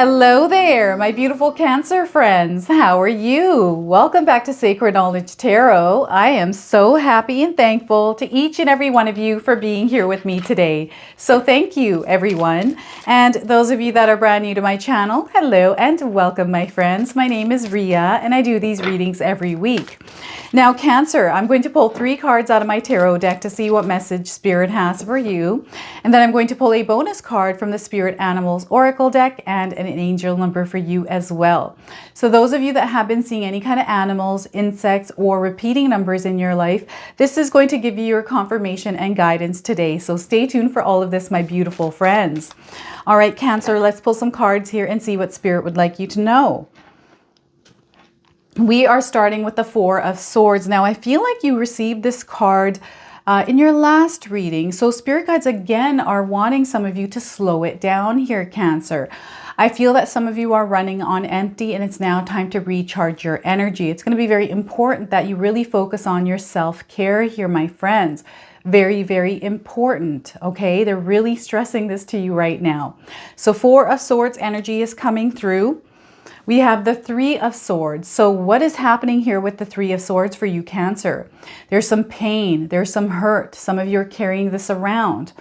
Hello there, my beautiful Cancer friends. How are you? Welcome back to Sacred Knowledge Tarot. I am so happy and thankful to each and every one of you for being here with me today. So thank you, everyone. And those of you that are brand new to my channel, hello and welcome, my friends. My name is Ria, and I do these readings every week. Now, Cancer, I'm going to pull 3 cards out of my tarot deck to see what message Spirit has for you. And then I'm going to pull a bonus card from the Spirit Animals Oracle deck and an angel number for you as well. So those of you that have been seeing any kind of animals, insects, or repeating numbers in your life, this is going to give you your confirmation and guidance today. So stay tuned for all of this, my beautiful friends. All right, Cancer, let's pull some cards here and see what Spirit would like you to know. We are starting with the 4 of Swords. Now, I feel like you received this card in your last reading. So Spirit guides again are wanting some of you to slow it down here, Cancer. I feel that some of you are running on empty and it's now time to recharge your energy. It's going to be very important that you really focus on your self-care here, my friends. Very, very important, okay? They're really stressing this to you right now. So 4 of Swords energy is coming through. We have the 3 of Swords. So what is happening here with the 3 of Swords for you, Cancer? There's some pain, there's some hurt. Some of you are carrying this around.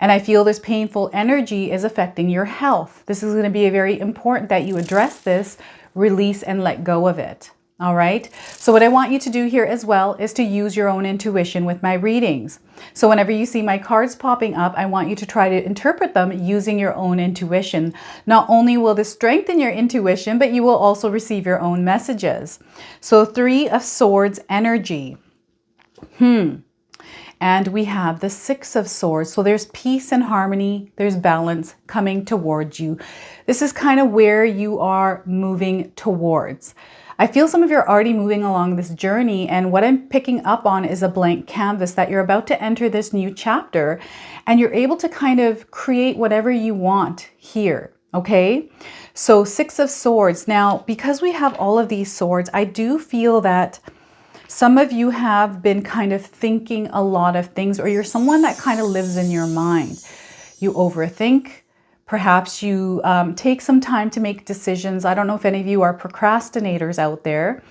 And I feel this painful energy is affecting your health. This is going to be very important that you address this, release, and let go of it. All right. So what I want you to do here as well is to use your own intuition with my readings. So whenever you see my cards popping up, I want you to try to interpret them using your own intuition. Not only will this strengthen your intuition, but you will also receive your own messages. So 3 of Swords energy. And we have the 6 of Swords. So there's peace and harmony. There's balance coming towards you. This is kind of where you are moving towards. I feel some of you are already moving along this journey, and what I'm picking up on is a blank canvas that you're about to enter this new chapter, and you're able to kind of create whatever you want here, okay? So 6 of Swords. Now, because we have all of these swords, I do feel that some of you have been kind of thinking a lot of things, or you're someone that kind of lives in your mind. You overthink. Perhaps you take some time to make decisions. I don't know if any of you are procrastinators out there,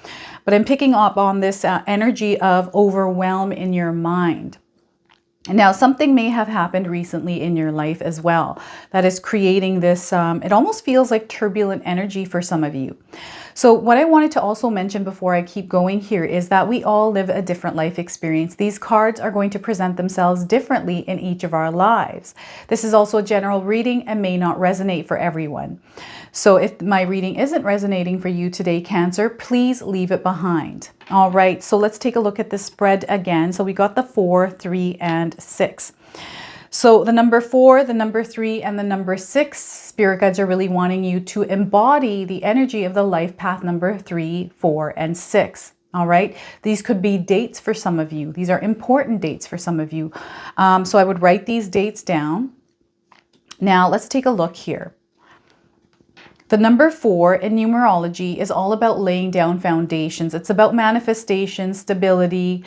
but I'm picking up on this energy of overwhelm in your mind. And now something may have happened recently in your life as well that is creating this, it almost feels like turbulent energy for some of you. So what I wanted to also mention before I keep going here is that we all live a different life experience. These cards are going to present themselves differently in each of our lives. This is also a general reading and may not resonate for everyone. So if my reading isn't resonating for you today, Cancer, please leave it behind. All right, so let's take a look at the spread again. So we got the 4, 3, and 6. So the number 4, the number 3, and the number 6, Spirit guides are really wanting you to embody the energy of the life path number 3, 4, and 6. All right. These could be dates for some of you. These are important dates for some of you. So I would write these dates down. Now let's take a look here. The number 4 in numerology is all about laying down foundations. It's about manifestation, stability,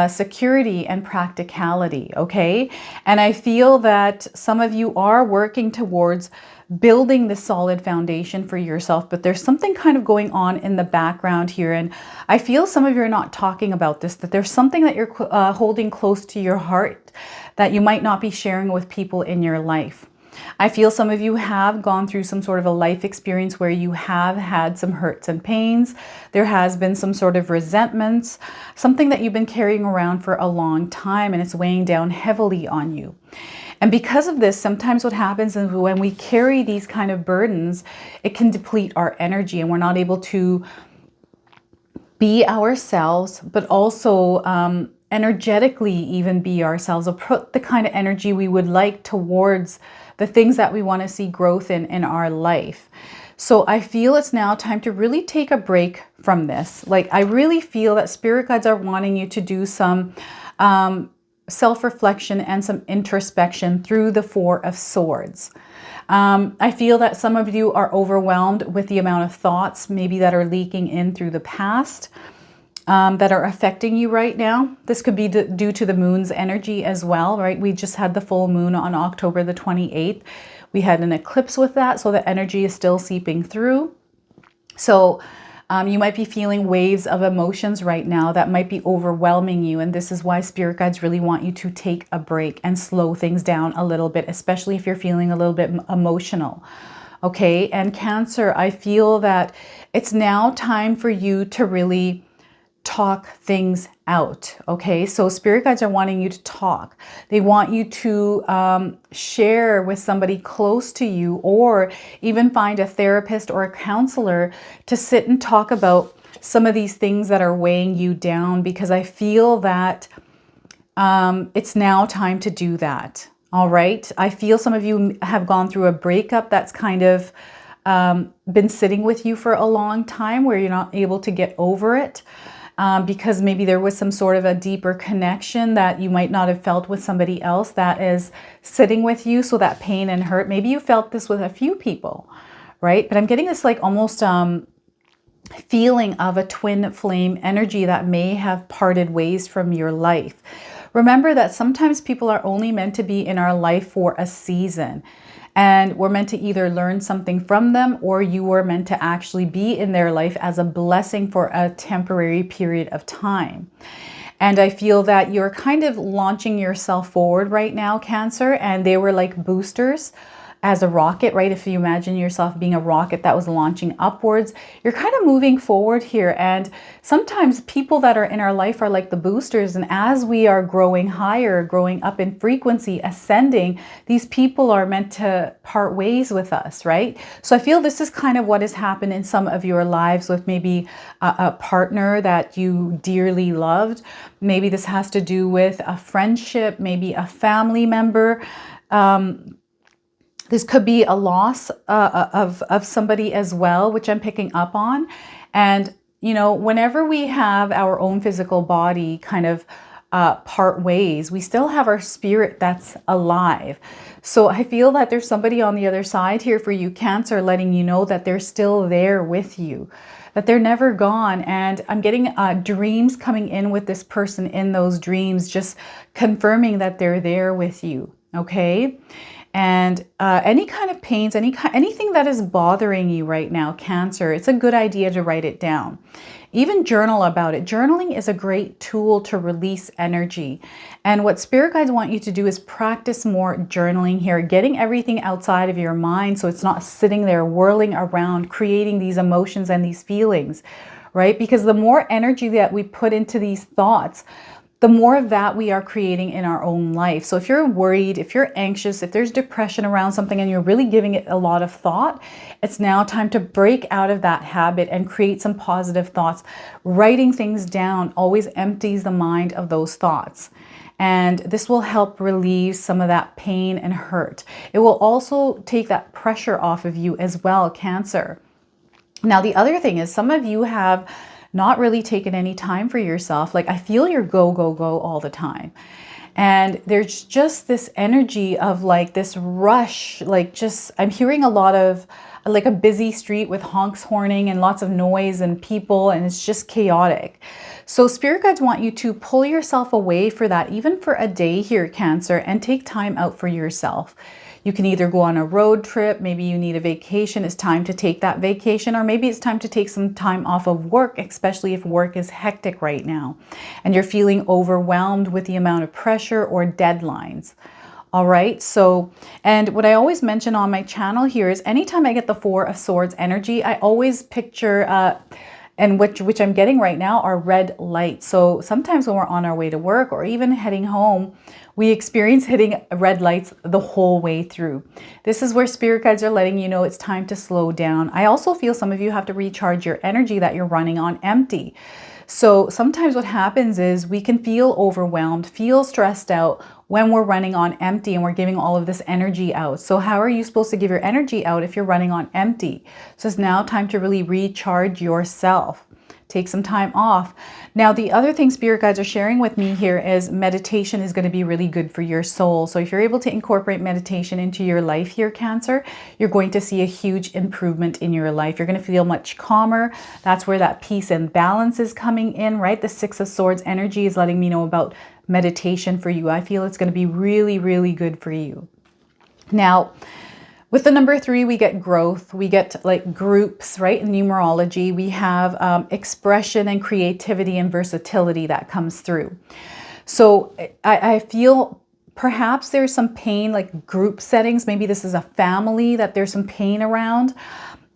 security, and practicality, okay? And I feel that some of you are working towards building the solid foundation for yourself, but there's something kind of going on in the background here. And I feel some of you are not talking about this, that there's something that you're holding close to your heart that you might not be sharing with people in your life. I feel some of you have gone through some sort of a life experience where you have had some hurts and pains. There has been some sort of resentments, something that you've been carrying around for a long time, and it's weighing down heavily on you. And because of this, sometimes what happens is when we carry these kind of burdens, it can deplete our energy and we're not able to be ourselves, but also energetically even be ourselves, or put the kind of energy we would like towards the things that we want to see growth in our life. So I feel it's now time to really take a break from this. Like, I really feel that Spirit guides are wanting you to do some self-reflection and some introspection through the 4 of Swords. I feel that some of you are overwhelmed with the amount of thoughts maybe that are leaking in through the past. That are affecting you right now. This could be due to the moon's energy as well, right? We just had the full moon on October the 28th, We had an eclipse with that, so the energy is still seeping through. So you might be feeling waves of emotions right now that might be overwhelming you. And this is why spirit guides really want you to take a break and slow things down a little bit, especially if you're feeling a little bit emotional. Okay. And Cancer, I feel that it's now time for you to really talk things out. Okay. So spirit guides are wanting you to talk. They want you to share with somebody close to you, or even find a therapist or a counselor to sit and talk about some of these things that are weighing you down, because I feel that it's now time to do that. All right. I feel some of you have gone through a breakup that's kind of been sitting with you for a long time, where you're not able to get over it. Because maybe there was some sort of a deeper connection that you might not have felt with somebody else that is sitting with you. So that pain and hurt, maybe you felt this with a few people, right? But I'm getting this like almost feeling of a twin flame energy that may have parted ways from your life. Remember that sometimes people are only meant to be in our life for a season. And we're meant to either learn something from them, or you were meant to actually be in their life as a blessing for a temporary period of time. And I feel that you're kind of launching yourself forward right now, Cancer, and they were like boosters as a rocket, right? If you imagine yourself being a rocket that was launching upwards, you're kind of moving forward here. And sometimes people that are in our life are like the boosters. And as we are growing higher, growing up in frequency, ascending, these people are meant to part ways with us, right? So I feel this is kind of what has happened in some of your lives with maybe a partner that you dearly loved. Maybe this has to do with a friendship, maybe a family member. This could be a loss of somebody as well, which I'm picking up on. And, you know, whenever we have our own physical body kind of part ways, we still have our spirit that's alive. So I feel that there's somebody on the other side here for you, Cancer, letting you know that they're still there with you, that they're never gone. And I'm getting dreams coming in with this person in those dreams, just confirming that they're there with you. Okay. And any kind of pains, anything that is bothering you right now, Cancer, it's a good idea to write it down. Even journal about it. Journaling is a great tool to release energy. And what spirit guides want you to do is practice more journaling here, getting everything outside of your mind so it's not sitting there whirling around, creating these emotions and these feelings, right? Because the more energy that we put into these thoughts, the more of that we are creating in our own life. So if you're worried, if you're anxious, if there's depression around something and you're really giving it a lot of thought, it's now time to break out of that habit and create some positive thoughts. Writing things down always empties the mind of those thoughts. And this will help relieve some of that pain and hurt. It will also take that pressure off of you as well, Cancer. Now, the other thing is some of you have not really taken any time for yourself. Like I feel you're go, go, go all the time. And there's just this energy of like this rush, like just, I'm hearing a lot of like a busy street with honks horning and lots of noise and people, and it's just chaotic. So spirit guides want you to pull yourself away for that, even for a day here, Cancer, and take time out for yourself. You can either go on a road trip, maybe you need a vacation, it's time to take that vacation, or maybe it's time to take some time off of work, especially if work is hectic right now and you're feeling overwhelmed with the amount of pressure or deadlines. All right. So, and what I always mention on my channel here is anytime I get the Four of Swords energy, I always picture, and which I'm getting right now, are red lights. So sometimes when we're on our way to work or even heading home, we experience hitting red lights the whole way through. This is where spirit guides are letting you know it's time to slow down. I also feel some of you have to recharge your energy that you're running on empty. So sometimes what happens is we can feel overwhelmed, feel stressed out when we're running on empty and we're giving all of this energy out. So how are you supposed to give your energy out if you're running on empty? So it's now time to really recharge yourself. Take some time off. Now, the other thing spirit guides are sharing with me here is meditation is going to be really good for your soul. So if you're able to incorporate meditation into your life here, Cancer, you're going to see a huge improvement in your life. You're going to feel much calmer. That's where that peace and balance is coming in, right? The Six of Swords energy is letting me know about meditation for you. I feel it's going to be really, really good for you. Now, With the number 3, we get growth. We get like groups, right? In numerology, we have expression and creativity and versatility that comes through. So I feel perhaps there's some pain, like group settings. Maybe this is a family that there's some pain around.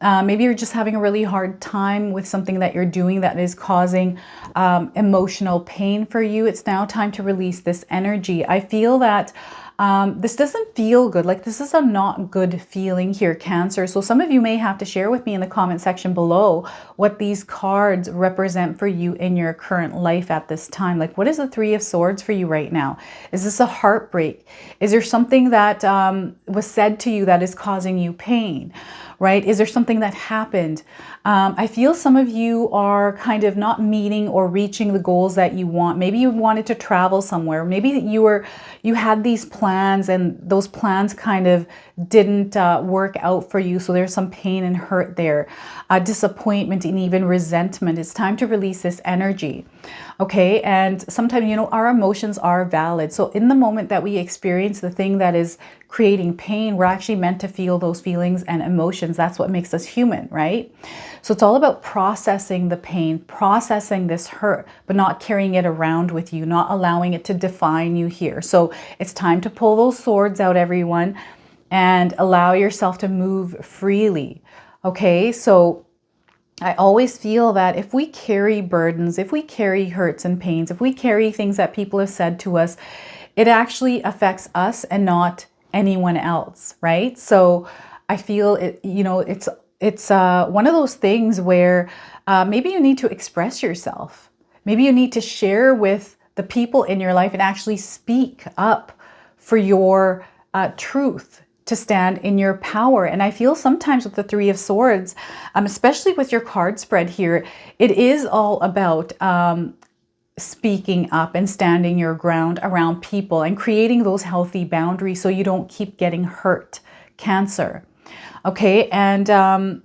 Maybe you're just having a really hard time with something that you're doing that is causing emotional pain for you. It's now time to release this energy. I feel that this doesn't feel good. Like this is a not good feeling here, Cancer. So some of you may have to share with me in the comment section below what these cards represent for you in your current life at this time. Like what is the 3 of Swords for you right now? Is this a heartbreak? Is there something that was said to you that is causing you pain? Right? Is there something that happened? I feel some of you are kind of not meeting or reaching the goals that you want. Maybe you wanted to travel somewhere. Maybe you had these plans and those plans kind of didn't work out for you. So there's some pain and hurt there, disappointment and even resentment. It's time to release this energy. Okay. And sometimes, you know, our emotions are valid. So in the moment that we experience the thing that is creating pain, we're actually meant to feel those feelings and emotions. That's what makes us human, right? So it's all about processing the pain, processing this hurt, but not carrying it around with you, not allowing it to define you here. So it's time to pull those swords out, everyone, and allow yourself to move freely. Okay, so I always feel that if we carry burdens, if we carry hurts and pains, if we carry things that people have said to us, it actually affects us and not anyone else, right? So I feel it, you know, it's one of those things where maybe you need to express yourself. Maybe you need to share with the people in your life and actually speak up for your truth, to stand in your power. And I feel sometimes with the 3 of Swords, especially with your card spread here, it is all about speaking up and standing your ground around people and creating those healthy boundaries so you don't keep getting hurt, Cancer. Okay, and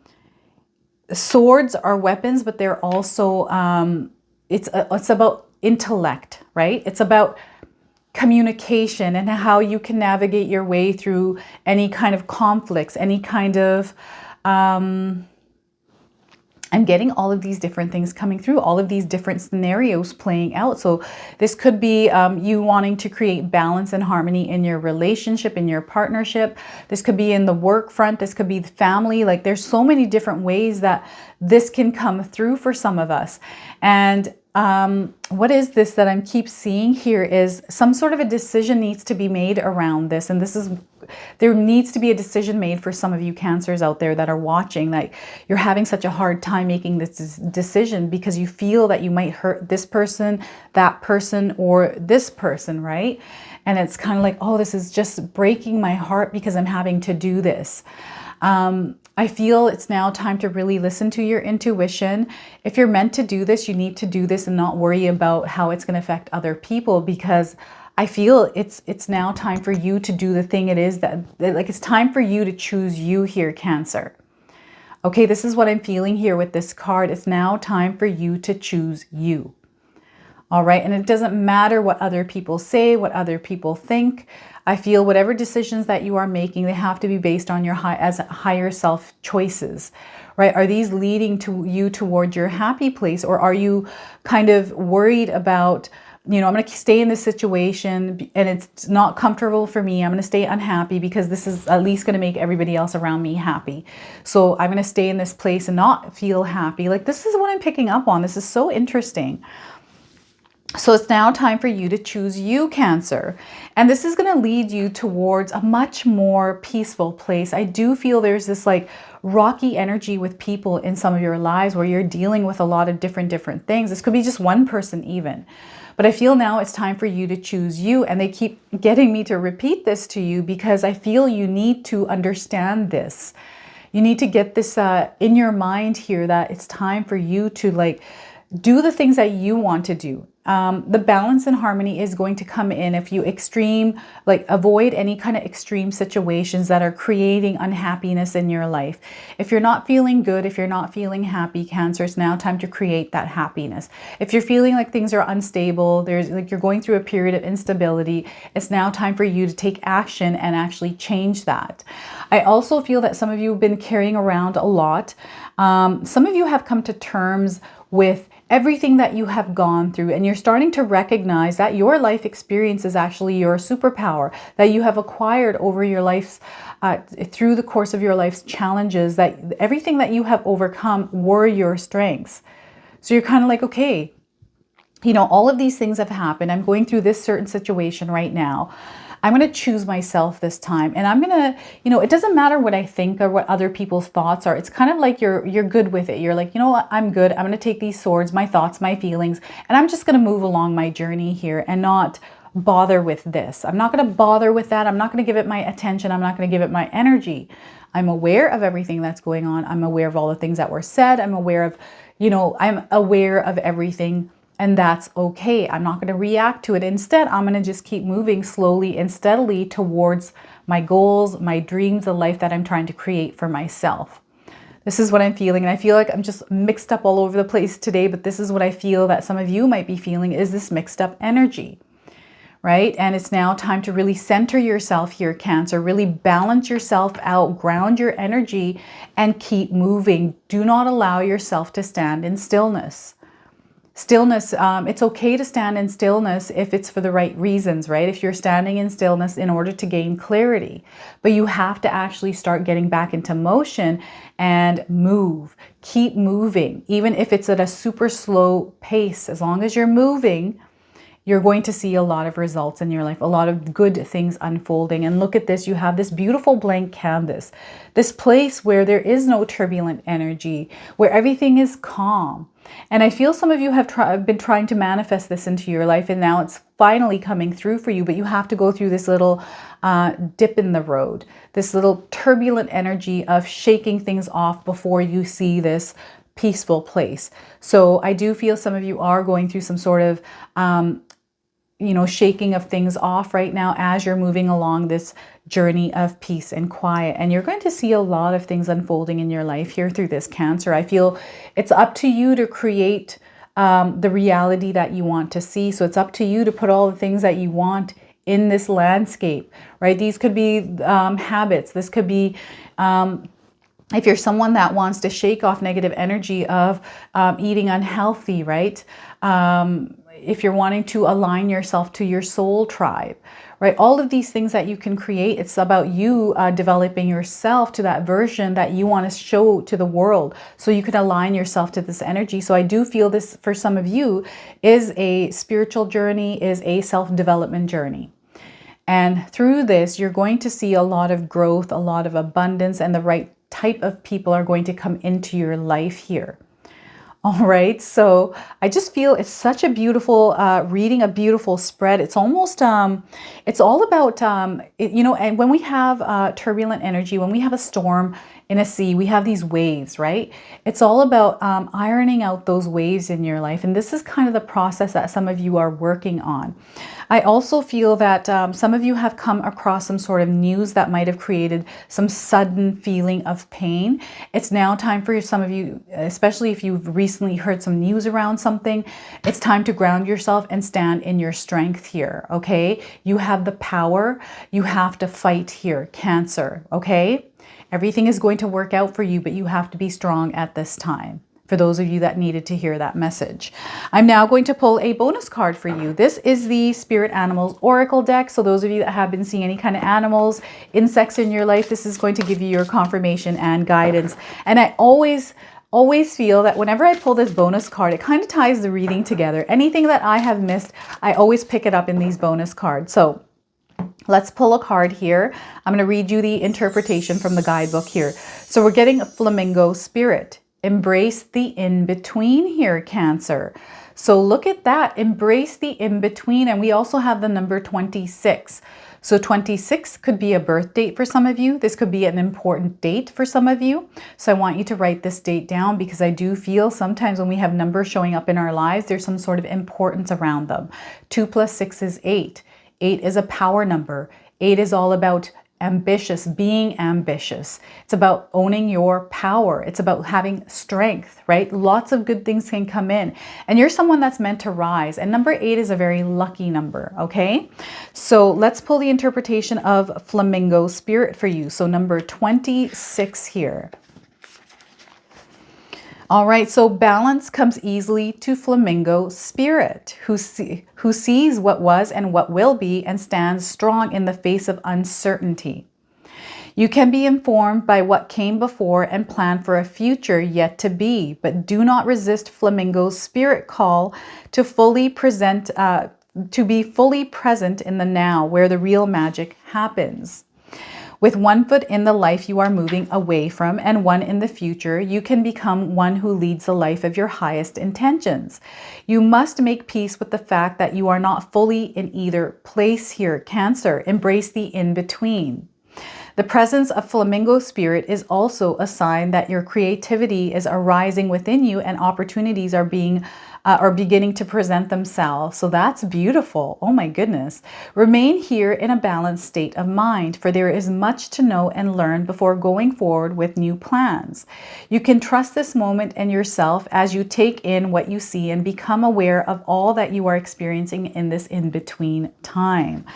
swords are weapons, but they're also, it's about intellect, right? It's about communication and how you can navigate your way through any kind of conflicts, any kind of, I'm getting all of these different things coming through, all of these different scenarios playing out. So this could be you wanting to create balance and harmony in your relationship, in your partnership. This could be in the work front. This could be the family. Like there's so many different ways that this can come through for some of us. And what is this that I keep seeing here is some sort of a decision needs to be made around this. And there needs to be a decision made for some of you Cancers out there that are watching, that you're having such a hard time making this decision because you feel that you might hurt this person, that person, or this person, right? And it's kind of like, oh, this is just breaking my heart because I'm having to do this. I feel it's now time to really listen to your intuition. If you're meant to do this, you need to do this and not worry about how it's going to affect other people, because I feel it's now time for you to do the thing it is that like it's time for you to choose you here, Cancer. Okay, this is what I'm feeling here with this card. It's now time for you to choose you. All right, and it doesn't matter what other people say, what other people think. I feel whatever decisions that you are making, they have to be based on your higher self choices, right? Are these leading to you toward your happy place, or are you kind of worried about, you know, I'm going to stay in this situation and it's not comfortable for me. I'm going to stay unhappy because this is at least going to make everybody else around me happy. So I'm going to stay in this place and not feel happy. Like this is what I'm picking up on. This is so interesting. So it's now time for you to choose you, Cancer. And this is going to lead you towards a much more peaceful place. I do feel there's this like rocky energy with people in some of your lives where you're dealing with a lot of different things. This could be just one person even. But I feel now it's time for you to choose you. And they keep getting me to repeat this to you because I feel you need to understand this. You need to get this in your mind here that it's time for you to like do the things that you want to do. the balance and harmony is going to come in if you avoid any kind of extreme situations that are creating unhappiness in your life. If you're not feeling good, if you're not feeling happy, Cancer, it's now time to create that happiness. If you're feeling like things are unstable, you're going through a period of instability, it's now time for you to take action and actually change that. I also feel that some of you have been carrying around a lot. Some of you have come to terms with everything that you have gone through, and you're starting to recognize that your life experience is actually your superpower, that you have acquired over your life's through the course of your life's challenges, that everything that you have overcome were your strengths. So you're kind of like, okay, you know, all of these things have happened. I'm going through this certain situation right now. I'm going to choose myself this time. And I'm going to, you know, it doesn't matter what I think or what other people's thoughts are. It's kind of like you're good with it. You're like, you know what, I'm good. I'm going to take these swords, my thoughts, my feelings, and I'm just going to move along my journey here and not bother with this. I'm not going to bother with that. I'm not going to give it my attention. I'm not going to give it my energy. I'm aware of everything that's going on. I'm aware of all the things that were said. I'm aware of, you know, I'm aware of everything. And that's okay. I'm not going to react to it. Instead, I'm going to just keep moving slowly and steadily towards my goals, my dreams, the life that I'm trying to create for myself. This is what I'm feeling. And I feel like I'm just mixed up all over the place today, but this is what I feel that some of you might be feeling, is this mixed up energy, right? And it's now time to really center yourself here, Cancer. Really balance yourself out, ground your energy, and keep moving. Do not allow yourself to stand in stillness. Stillness, it's okay to stand in stillness if it's for the right reasons, right? If you're standing in stillness in order to gain clarity, but you have to actually start getting back into motion and move. Keep moving, even if it's at a super slow pace. As long as you're moving, you're going to see a lot of results in your life, a lot of good things unfolding. And look at this, you have this beautiful blank canvas, this place where there is no turbulent energy, where everything is calm. And I feel some of you have been trying to manifest this into your life, and now it's finally coming through for you, but you have to go through this little dip in the road, this little turbulent energy of shaking things off before you see this peaceful place. So I do feel some of you are going through some sort of you know, shaking of things off right now as you're moving along this journey of peace and quiet. And you're going to see a lot of things unfolding in your life here through this, Cancer. I feel it's up to you to create the reality that you want to see. So it's up to you to put all the things that you want in this landscape, right? These could be habits. This could be if you're someone that wants to shake off negative energy of eating unhealthy, right? If you're wanting to align yourself to your soul tribe, right? All of these things that you can create, it's about you developing yourself to that version that you want to show to the world, so you can align yourself to this energy. So I do feel this for some of you is a spiritual journey, is a self-development journey. And through this, you're going to see a lot of growth, a lot of abundance, and the right type of people are going to come into your life here. All right, so I just feel it's such a beautiful reading, a beautiful spread. It's almost, it's all about, you know, and when we have turbulent energy, when we have a storm in a sea, we have these waves, right? It's all about ironing out those waves in your life. And this is kind of the process that some of you are working on. I also feel that some of you have come across some sort of news that might have created some sudden feeling of pain. It's now time for some of you, especially if you've recently heard some news around something, it's time to ground yourself and stand in your strength here, okay? You have the power. You have to fight here, Cancer, okay? Everything is going to work out for you, but you have to be strong at this time. For those of you that needed to hear that message. I'm now going to pull a bonus card for you. This is the Spirit Animals Oracle deck. So those of you that have been seeing any kind of animals, insects in your life, this is going to give you your confirmation and guidance. And I always feel that whenever I pull this bonus card, it kind of ties the reading together. Anything that I have missed, I always pick it up in these bonus cards. So let's pull a card here. I'm going to read you the interpretation from the guidebook here. So we're getting a flamingo spirit. Embrace the in-between here, Cancer. So look at that. Embrace the in-between. And we also have the number 26. So 26 could be a birth date for some of you. This could be an important date for some of you. So I want you to write this date down, because I do feel sometimes when we have numbers showing up in our lives, there's some sort of importance around them. 2 plus 6 is 8. 8 is a power number. 8 is all about being ambitious. It's about owning your power. It's about having strength, right? Lots of good things can come in, and you're someone that's meant to rise. And number 8 is a very lucky number. Okay, so let's pull the interpretation of flamingo spirit for you. So number 26 here. All right, so balance comes easily to flamingo spirit, who sees what was and what will be and stands strong in the face of uncertainty. You can be informed by what came before and plan for a future yet to be, but do not resist flamingo's spirit call to be fully present in the now, where the real magic happens. With one foot in the life you are moving away from and one in the future, you can become one who leads the life of your highest intentions. You must make peace with the fact that you are not fully in either place here, Cancer. Embrace the in-between. The presence of flamingo spirit is also a sign that your creativity is arising within you and opportunities are beginning to present themselves. So that's beautiful. Oh my goodness. Remain here in a balanced state of mind, for there is much to know and learn before going forward with new plans. You can trust this moment and yourself as you take in what you see and become aware of all that you are experiencing in this in-between time.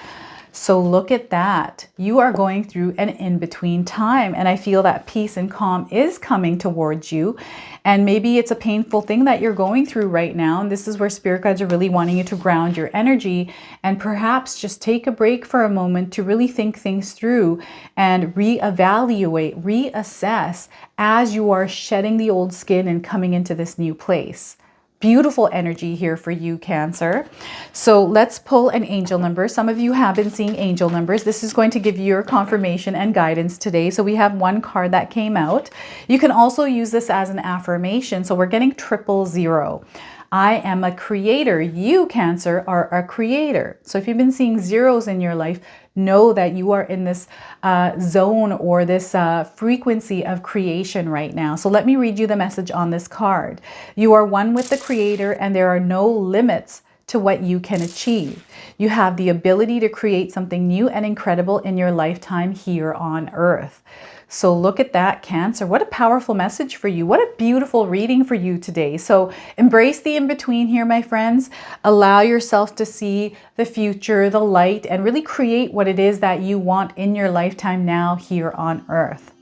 So look at that. You are going through an in-between time, and I feel that peace and calm is coming towards you. And maybe it's a painful thing that you're going through right now. And this is where spirit guides are really wanting you to ground your energy and perhaps just take a break for a moment to really think things through and reevaluate, reassess as you are shedding the old skin and coming into this new place. Beautiful energy here for you, Cancer. So let's pull an angel number. Some of you have been seeing angel numbers. This is going to give you your confirmation and guidance today. So we have one card that came out. You can also use this as an affirmation. So we're getting 000. I am a creator. You, Cancer, are a creator. So if you've been seeing zeros in your life, know that you are in this zone or this frequency of creation right now. So let me read you the message on this card. You are one with the Creator, and there are no limits to what you can achieve. You have the ability to create something new and incredible in your lifetime here on Earth. So look at that, Cancer. What a powerful message for you. What a beautiful reading for you today. So embrace the in-between here, my friends. Allow yourself to see the future, the light, and really create what it is that you want in your lifetime now here on Earth.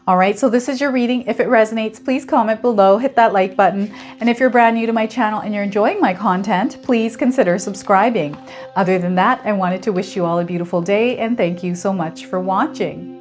All right, so this is your reading. If it resonates, please comment below, hit that like button. And if you're brand new to my channel and you're enjoying my content, please consider subscribing. Other than that, I wanted to wish you all a beautiful day and thank you so much for watching.